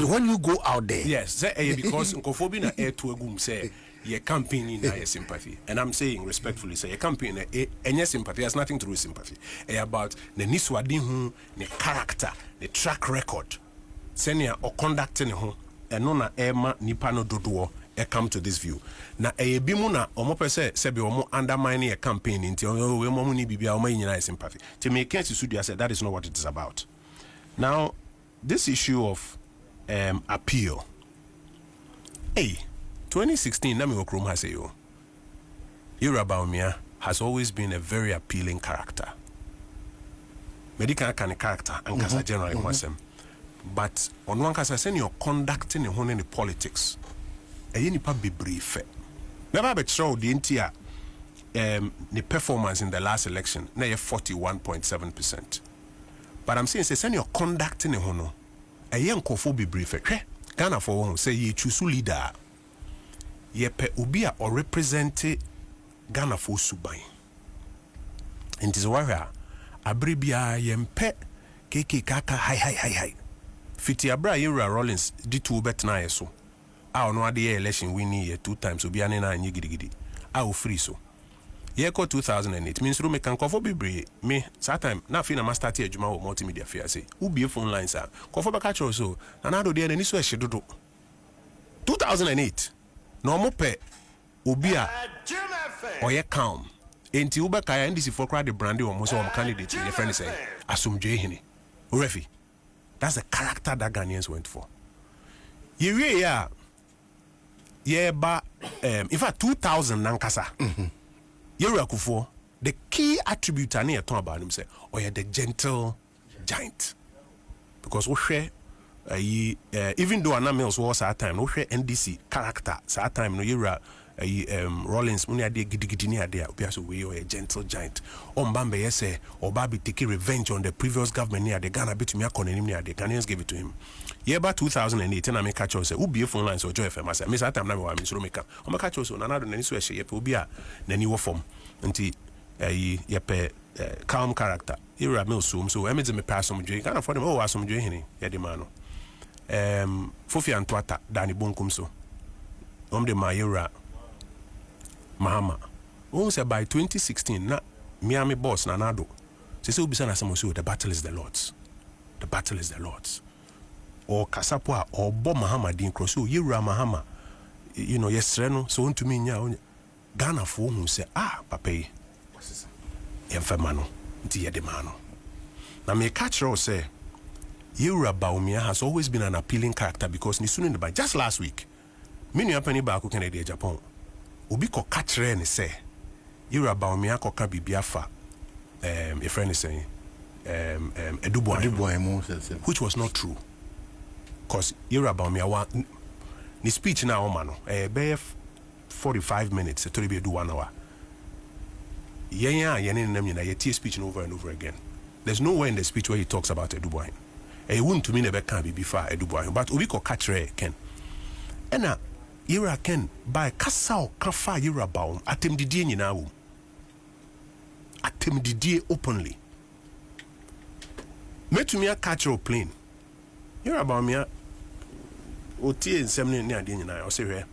When you go out there, yes, because Nkofobina air to a goom say your campaign in your sympathy, and I'm saying respectfully, say your campaign and your sympathy has nothing to do with sympathy. About the niswadin, the character, the track record, senior or conducting who, and nona Emma Nipano Dodo. Come to this view. Na bimuna omo pese sebi omo undermining a campaign into we mo ni bibia omo nyina sympathy. To me Kensi Sudia said that is not what it is about. Now, this issue of appeal. 2016 na me okrom ha say yo. Yoruba has always been a very appealing character. Medical kind of character and kasa generally wasem. But on one kasa say you're conducting in the politics. Nipa be brief. Never be show the entire the performance in the last election. Now you're 41.7%. But I'm saying say you're conducting a hono. A young kofo be brief. Ghana for one say ye choose leader. Ye pe ubia or represent Ghana for subai. And this warrior abribia yempe keke kaka hi. Fiti abra yura Rollins di two bet na yeso. I no the election winning year 2 times obi anena anyi gidigidi. I free so. Year 2008 means room can cover be me that time na fi na master ati adwuma wo multimedia fair say ubi phone lines are cover back catch so na na do dey na so ehye dodo 2008 no mo pe obi a oye calm enti uba kaya ndisi for crowd the brand o mo so candidate your friend say asomdwe hini refi. That's the character that Ghanaians went for. Yeah, but in fact 2000 nankasa. Kufo, the key attribute I need to talk about him say, oh yeah, the gentle giant. Because we share even though Anna Mills was at time, we share NDC character. At time no Yura Rollins muni ade gidigidi ni ade obi so we a gentle giant. Mbambe yese Obabi taking revenge on the previous government ni ade Ghana betumi akonenim ni ade. Ghanaians gave it to him. Year about 2008 and I make catch say ubi phone lines or Joy FM I say miss that time na me wa miss Romeka. O make catch so na do nani so ehye ye pe obi a nani wo form. Nti ye pe calm character. Yura Mills so emeze me pass some Joy. Ghana for them oh some Joy hini ye de man no. Fofi Antwata Dani Bonkum so. De Mayura Mahama. Who said by 2016 na Miami boss na Addo. Say ubisa na samo the battle is the Lord's. The battle is the Lord's. Or Kasapwa or Bo Mahama din cross so Yura Mahama. You know yesreno so unto me nya Ghana for who say papa ye femano nti ye de mano. Na me catch her say Yura Baumia has always been an appealing character because ni sunu by just last week. Many company back who can idea Japan. Ubi ko katre ni say Yura Baumia ko ka bibiafa a friend is saying Addo which was not true. Because Yura Baumia wa ni speech na omano be 45 minutes to be do 1 hour. Ye speech over and over again. There's nowhere in the speech where he talks about Addo. He wouldn't to me never can be before Addo, but ubi ko katre ken. Ena Yura ken by kasao kafa Yura baum atem didie nyina wo. Atem didie openly. Metumi catch your plane. Yura baum otie nsem ne ade nyina o say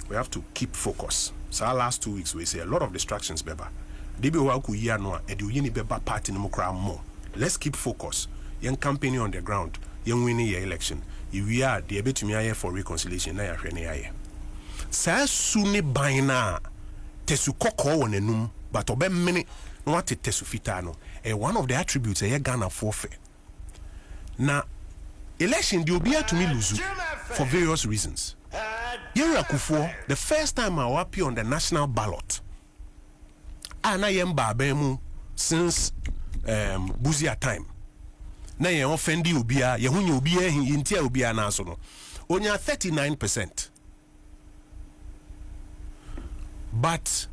we have to keep focus. So our last 2 weeks we say a lot of distractions beba. Debi wa ku yi ano a ede oyi ni beba party no mokra more. Let's keep focus. Young campaigning on the ground. Young winning your election. If we are the betumi aye for reconciliation na ya hwe ne aye. Sa su ne ban na tesu kokko won enum but obemmene no what tesu fita no. One of the attributes e Ghana forfeit. Na election the obi to me lose for various reasons. Yura Kufo, the first time I appear on the national ballot. Na yemba abemu since Buzia time. na ye offendi obia ye hunya obia hintia obia na so no onya 39%. But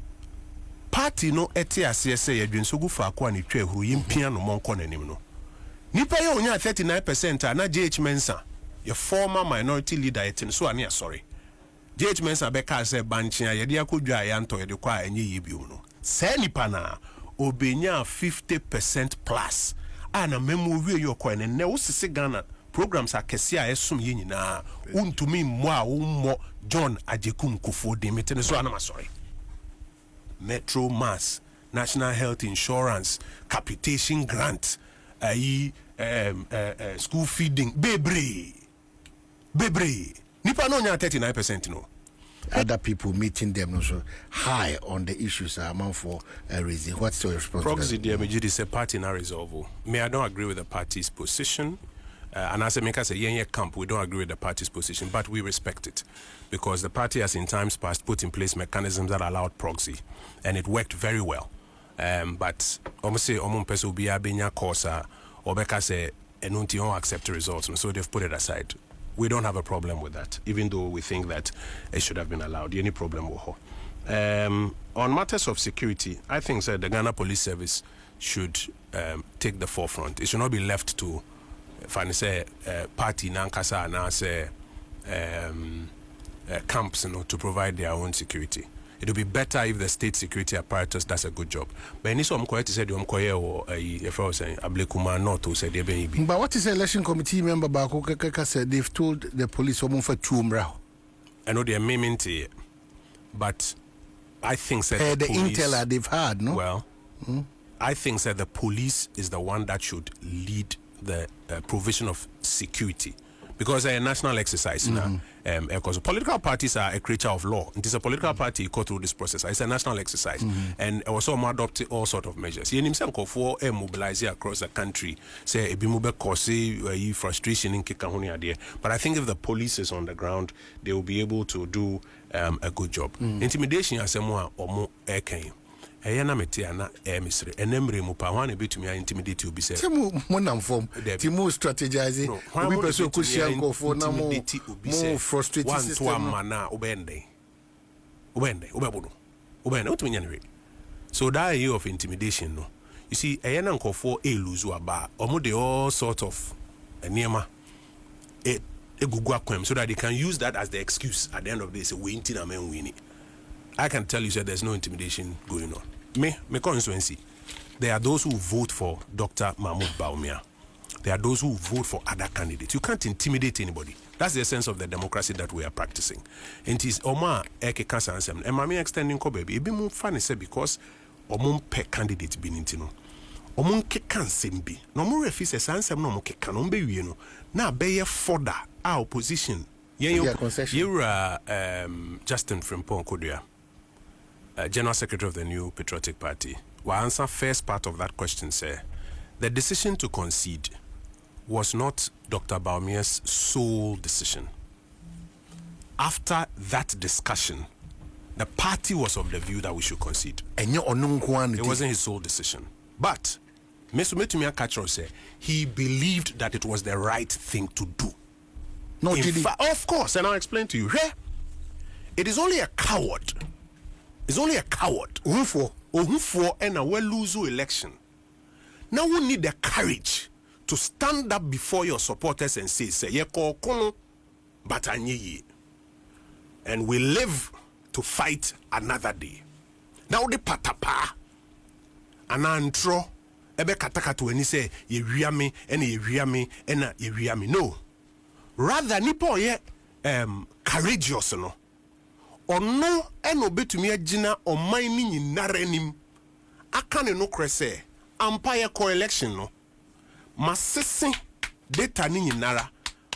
party no eti ase say yadwensogu fa akwa ne twa ehuru yimpia no monko nanim no nipa ye onya 39% na JH Mensa your former minority leader etin so ane sorry JH Mensa be ka say banchia ye de akodwa ya nto ye de kwa enye yebio no say nipa na obenya 50% plus ana memo wie yo kwa ne wo sese Ghana programs akese a esum ye nyina untumi mmo a wo John Ajekum Kufuor de metene so ana sorry Metro Mass, National Health Insurance, capitation grant, school feeding, bebre. Nipa no nya 39% no. Other people meeting them also high on the issues amount for raising. What's your response? Proxy DMG is a party na resolve. Me, I don't agree with the party's position. And as a maker say, yeah, camp, we don't agree with the party's position, but we respect it because the party has in times past put in place mechanisms that allowed proxy, and it worked very well. But almost say person be a benya course or because say enunti don't accept the results, so they've put it aside. We don't have a problem with that, even though we think that it should have been allowed. Any problem with her? On matters of security, I think that the Ghana Police Service should take the forefront. It should not be left to if say party nankasa na say camps, to provide their own security. It would be better if the state security apparatus does a good job. But in this one, I said, or if I was saying, Ablekuma not to say, but what is the election committee member Bako said they've told the police for 2 umbrella? I know they're memeing it, but I think that the intel they've had, no? Well, I think that the police is the one that should lead the provision of security because a national exercise now. Because political parties are a creature of law. It is a political party go through this process. It's a national exercise, and also adopt all sort of measures. You himself for mobilize across the country. Say ebimube cause frustration in Kikahuni. But I think if the police is on the ground, they will be able to do a good job. Intimidation as more or more aircame. Ayana metiana misre enemre mu pa wan ebetumi intimidate obi se timu monam form timu strategize obi person ko share nkofo na mo frustrate system one to amana obende obebodo utumi nyanwe. So that year of intimidation no, you see ayana nkofo eluzu aba omo de all sort of niema egugu akwem so that they can use that as the excuse at the end of the day say we intina men win it. I can tell you that there's no intimidation going on. My constituency, there are those who vote for Dr. Mahmoud Bawumia. There are those who vote for other candidates. You can't intimidate anybody. That's the essence of the democracy that we are practicing. And it is Oma Eke Kansa Ansem. And Mami extending ko baby. Ebi mu funny say because Omon pe candidate be nintino. Omon ke kansem bi. No mo refi se sansem no mo ke kanon be wie no. Na be ye further our opposition. You're Justin Frimpong Kodua. General Secretary of the New Patriotic Party, will answer first part of that question, sir. The decision to concede was not Dr. Bawumia's sole decision. After that discussion, the party was of the view that we should concede. It wasn't his sole decision. But, Mr. Metumia Kachro said, he believed that it was the right thing to do. No, of course, and I'll explain to you. It is only a coward. It's only a coward who and a well lose election. Now we need the courage to stand up before your supporters and say ye kono but anye. And we live to fight another day. Now the patapa anantro ebe kataka to any say ye riame and ye riame and ye riame. No. Rather nipo ye courageous no. Ono eno betumi agina oman ni nyinara anim aka ne no krese empire co-election no masese data ni nyinara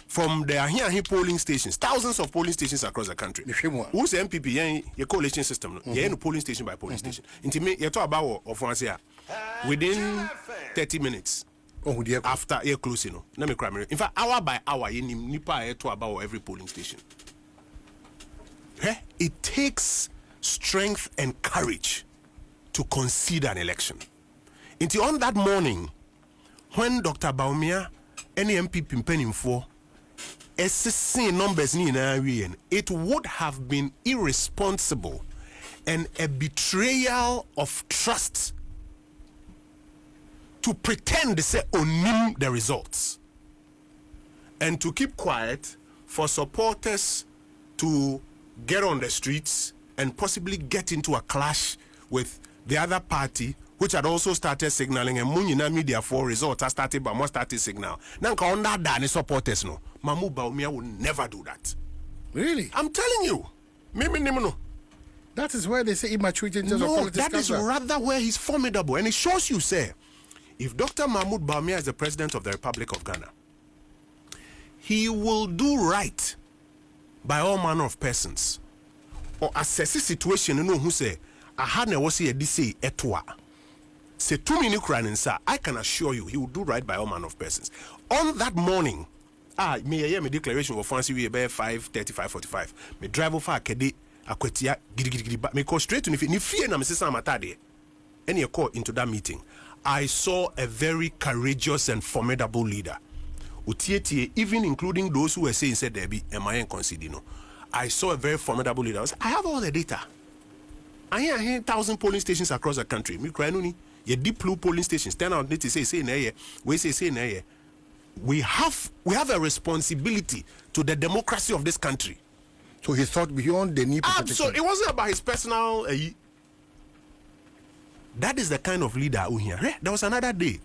from the here polling stations, thousands of polling stations across the country. Who's the MPP your coalition system no no polling station by polling station intime you talk about of once here within 30 minutes after you close no na me cry in fact hour by hour you nipa to about every polling station. It takes strength and courage to concede an election. Until on that morning, when Dr. Bawumia any MPP penning for SSC numbers ni na wiyen, it would have been irresponsible and a betrayal of trust to pretend to say onim the results and to keep quiet for supporters to get on the streets and possibly get into a clash with the other party, which had also started signaling, and Munyina media for results has started but must started signal. Nanka on that dani supporters no. Mamu Baumia will never do that. Really? I'm telling you. Mimi Nimino. That is where they say immaturity. No, that is rather where he's formidable. And it shows you, say, if Dr. Mahmoud Bawumia is the president of the Republic of Ghana, he will do right by all manner of persons. Or assess a situation, you know, who say, I had never see a DC etwa. Say 2 minutes crying, sir, I can assure you, he will do right by all manner of persons. On that morning, me hear me declaration of fancy we about 5:30, 5:45. Me drive over Kede Akwetia gidi but me go straight to ni fear na me say sam atade. Any call into that meeting. I saw a very courageous and formidable leader. Utietie, even including those who were saying said there be MIN consider no. I saw a very formidable leader. I have all the data. I hear 1,000 polling stations across the country. Me cry no ni. Ye deep blue polling stations. Turn out need to say na ye. We say na ye. We have a responsibility to the democracy of this country. So he thought beyond the need. So it wasn't about his personal. That is the kind of leader who here. There was another day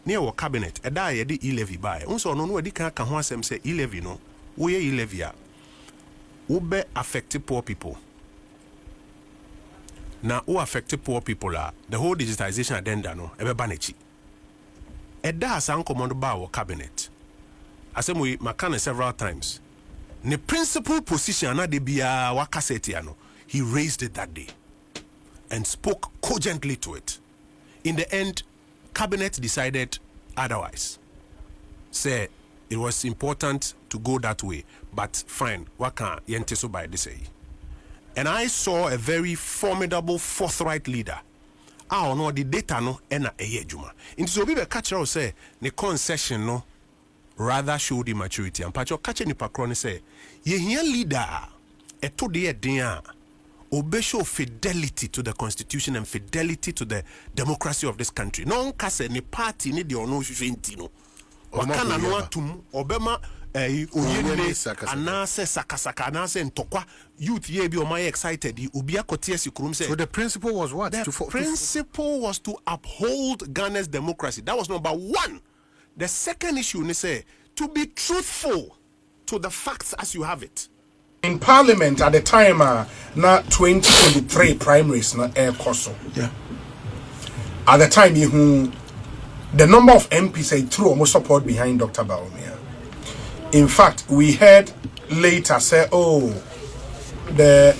near our cabinet. A day the e-levy by. Also, no one can say e-levy no. We e-levy ube affected poor people. Now, who affected poor people are the whole digitization agenda no. Ebe banechi. Edda has uncommon by our cabinet. I said we makane several times. The principal position na de bia wakasetiano. He raised it that day and spoke cogently to it. In the end, cabinet decided otherwise. Say it was important to go that way, but fine, waka yenteso by this. And I saw a very formidable, forthright leader. Ah, no, the data no ena eye juma. Into so be catch her say the concession no rather showed immaturity. And patcho catch ni pakroni say ye here leader eto de dia obe show fidelity to the constitution and fidelity to the democracy of this country. No kase ni party ni de ono hwehwenti no. Wakana no atum obema oyene anase sakasaka anase ntokwa youth ye bi o my excited ubia kotiesi kurum say. So the principle was what? The principle was to uphold Ghana's democracy. That was number one. The second issue they say to be truthful to the facts as you have it. In Parliament at the time na 2023 primaries na air coso. Yeah. At the time the number of MPs threw almost support behind Dr. Bawumia. In fact, we heard later say, oh, the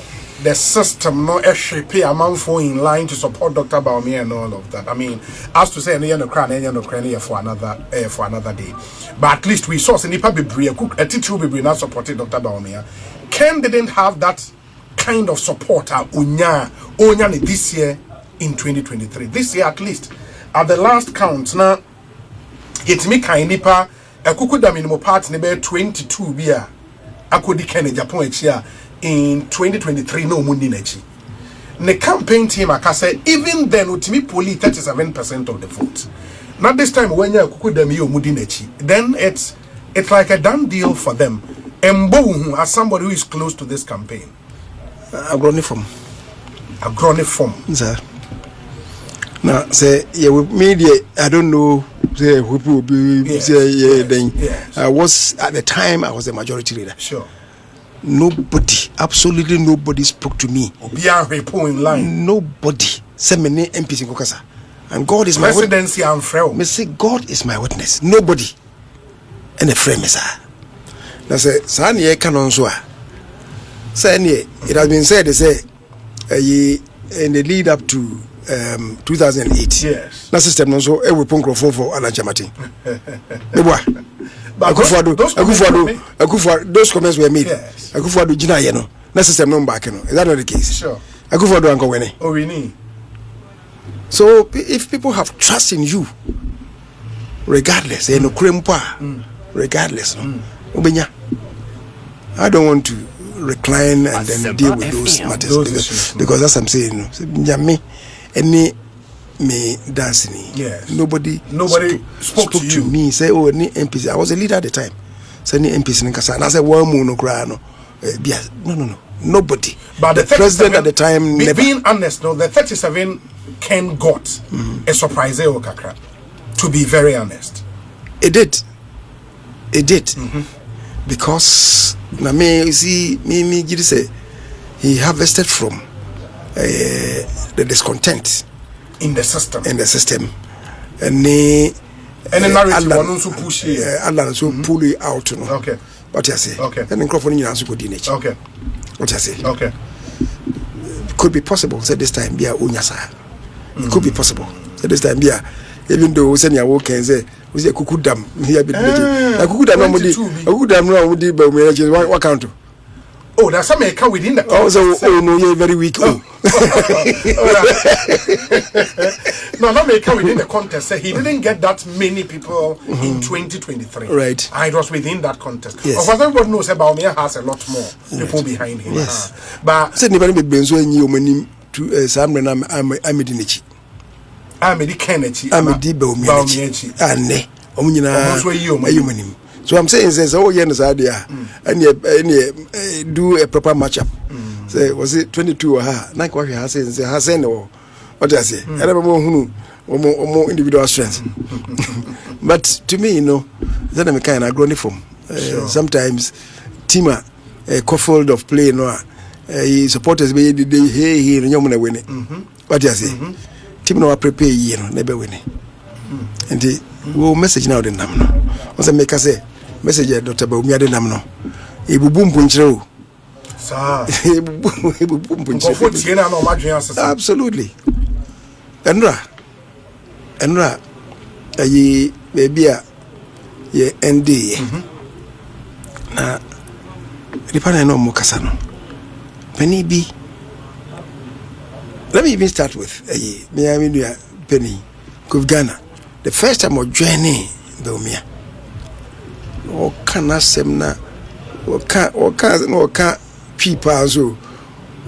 system no actually amount for in line to support Dr. Bawumia and all of that. I mean, as to say, for another day. But at least we saw Nipa Bibri, a teacher Bibri not supported Dr. Bawumia. Ken didn't have that kind of support Onya this year in 2023. This year at least. At the last count, now it me kind nipa a kukuda minimum part nebe 22 bia akodi Kenya Japan here in 2023 no mundi nechi. The campaign team akase even then utimi poli 37% of the vote. Not this time when you kukuda mi mundi nechi. Then it's like a done deal for them. Embo as somebody who is close to this campaign. Agronic form. Sir. Now, say, yeah, with media, I don't know, say, who will be, say, then. I was, at the time, I was a majority leader. Sure. Nobody, absolutely nobody spoke to me. In line. Nobody. Send me MPs in Kokasa. And God is my witness. Presidency and frail. Me say, God is my witness. Nobody. And a friend, sir. Now, say, Sanye Canon Soa. Say, it has been said, they say, in the lead up to 2008. Yes. Na system no so e we pon crofo for Anachamati. But those comments were made. Yes. Akufo-Addo gina ye no. Na system no back no. Is that not the case? Sure. Akufo-Addo anko wene. Oh, we need. So if people have trust in you, regardless no krempa regardless no obenya. I don't want to recline and then deal with those matters because that's what I'm saying. Me dancing. Yes. Nobody spoke to you. me. Say, oh, any MPs. I was a leader at the time. Say, any MPs in Kasa. And I said, one moon no cry no. No. Nobody. But the president at the time. Being honest, no, the 37 Ken got a surprise, Okakra. To be very honest, it did. Because na me see me say he harvested from the discontent in the system and the narrative one also push Allah so pull it out no. Okay, what you say? Okay, and microphone you answer go dinach. Okay, what you say? Okay, could be possible say this time be a unyasa. It could be possible say this time be a, even though say ya work and say we say kukudam here be the kukudam no mudi kukudam no mudi ba me what count. Oh, there's some make within the contest. Oh no, you're very weak. Oh. No, not make within the contest. He didn't get that many people in 2023. Right. It was within that contest. Yes. Of course, everyone knows about me has a lot more people behind him. Yes. But said never be benzo enyi omani to Sam I'm Amedinichi. Amedi Kennedy. Amedi Baumiachi. Ane. Omunyina. So I'm saying, says, oh, yes, idea, and do a proper matchup. Say, was it 22 or her? Like what he has said, has said, or what I say? I never know more individual strengths. But to me, you know, that I'm a kind of grown from. Sometimes, Tima, a co-fold of play, no, supporters, hey, and you're going to win it. What I say? Tim, no, prepare, you know, never win it. And the message now, the number. What's the maker say? Message Dr. Baumia de Namno. Ebubum punchero. Absolutely. Enra, ye baby, ye ND. Na, Ripana no Mokasano. Penny B. Let me even start with me, Penny, Ghana. The first time of joining Baumia. Or can I say na or can people so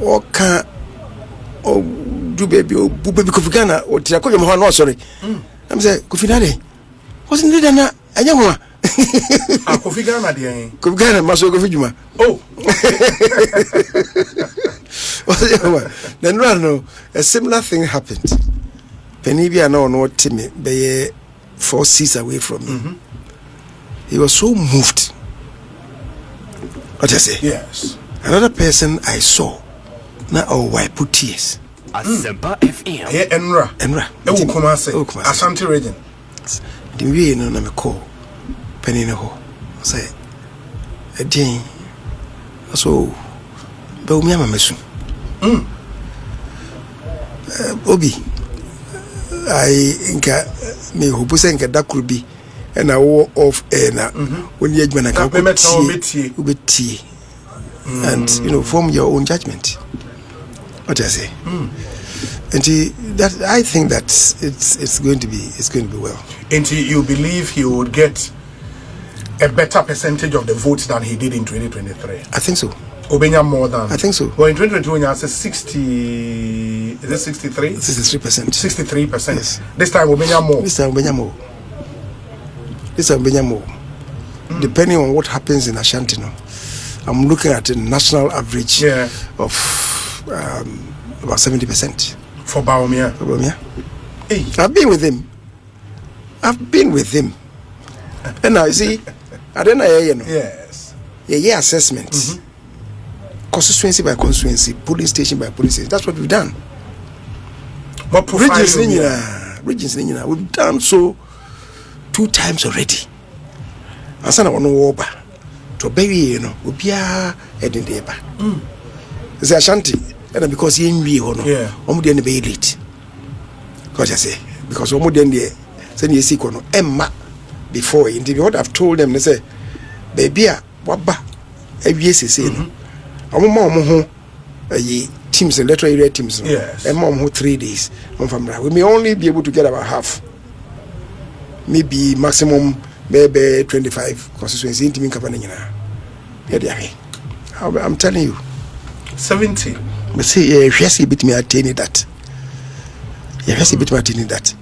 or can do baby or Kofi Ghana or Tiako no sorry. I'm saying Kofi Ghana wasn't it na anyamwa Kofi Ghana dey Kofi Ghana maso Kofi Juma. Oh. Then no a similar thing happened. Penibia no Timmy be 4 seats away from me. He was so moved. What I say? Yes. Another person I saw. Now, I put tears. Asempa FM. Hey, Enra. Kumase. Ashanti region. The way no me call. Penny no ho. Say. Again. So. Baumia mamesu. Obi. I inka me hope say inka that could be. And I war off air now. When you can ubeti, and you know, form your own judgment. What I say, and that I think that it's going to be well. And you believe he would get a better percentage of the votes than he did in 2023? I think so. Obenya more than I think so. Well, in 2022, he has 60. Is it 63? 63%. 63%. Yes. This time Obenya more. Depending on what happens in Ashanti, no, I'm looking at a national average of about 70% for Baumia. Hey. I've been with him. And now you see, I don't know. Yes. Yeah, assessment. Constituency by constituency, polling station by polling station. That's what we've done. But regions, we've done so 2 times already. Asana wono woba to bury you know obia edin dey ba. Say Ashanti and because he nwie ho no omo dey na be elite. Because I say because omo dey dey say na yesi ko no emma before in what I've told them they say baby a waba awie sese no omo ma omo ho teams and electoral area teams no emma omo 3 days on famra we may only be able to get about half. maybe maximum maybe 25 constituency intimi nkapa na nyina ya dia I'm telling you 70 me say hwese bit me attain that hwese bit me attain that